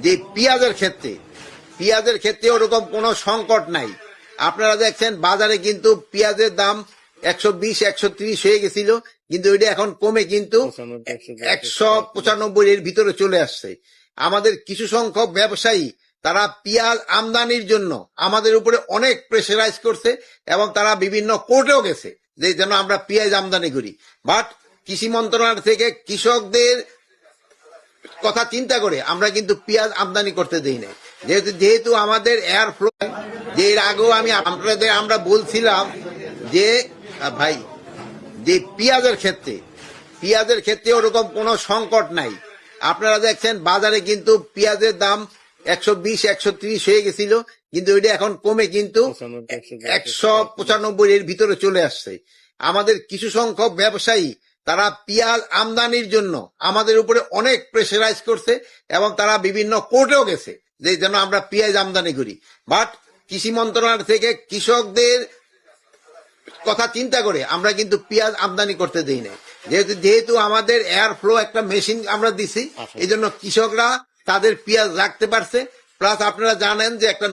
যে পেঁয়াজের ক্ষেত্রে ওরকম কোনো সংকট নাই। আপনারা দেখছেন বাজারে কিন্তু পেঁয়াজের দাম 120 130 হয়ে গেছিল, কিন্তু এটা এখন কমে কিন্তু 195 এর ভিতরে চলে আসছে। আমাদের কিছু সংখ্যক ব্যবসায়ী তারা পেঁয়াজ আমদানির জন্য আমাদের উপরে অনেক প্রেসারাইজ করছে এবং তারা বিভিন্ন কোর্টেও গেছে যে যেন আমরা পেঁয়াজ আমদানি করি। বাট কৃষি মন্ত্রণালয় থেকে কৃষকদের কথা চিন্তা করে আমরা কিন্তু পেঁয়াজ আমদানি করতে দেই নাই, যেহেতু আমাদের এয়ার ফ্লো, যে এর আগেও আমরা বলছিলাম যে ভাই যে পেঁয়াজের ক্ষেত্রে ওরকম কোনো সংকট নাই। আপনারা দেখছেন বাজারে কিন্তু পেঁয়াজের দাম 120 130 হয়ে গেছিল, কিন্তু এটা এখন কমে কিন্তু 195 এর ভিতরে চলে আসছে। আমাদের কিছু সংখ্যক ব্যবসায়ী তারা পেঁয়াজ আমদানির জন্য আমাদের উপরে অনেক প্রেসারাইজ করছে এবং তারা বিভিন্ন কোর্টেও গেছে যে যেন আমরা পেঁয়াজ আমদানি করি। বাট কৃষি মন্ত্রণালয় থেকে কৃষকদের কথা চিন্তা করে আমরা কিন্তু পেঁয়াজ আমদানি করতে দেই নাই, যেহেতু আমাদের এয়ার ফ্লো একটা মেশিন আমরা দিছি, এই জন্য কৃষকরা তাদের পেঁয়াজ রাখতে পারছে। প্লাস আপনারা জানেন যে একটা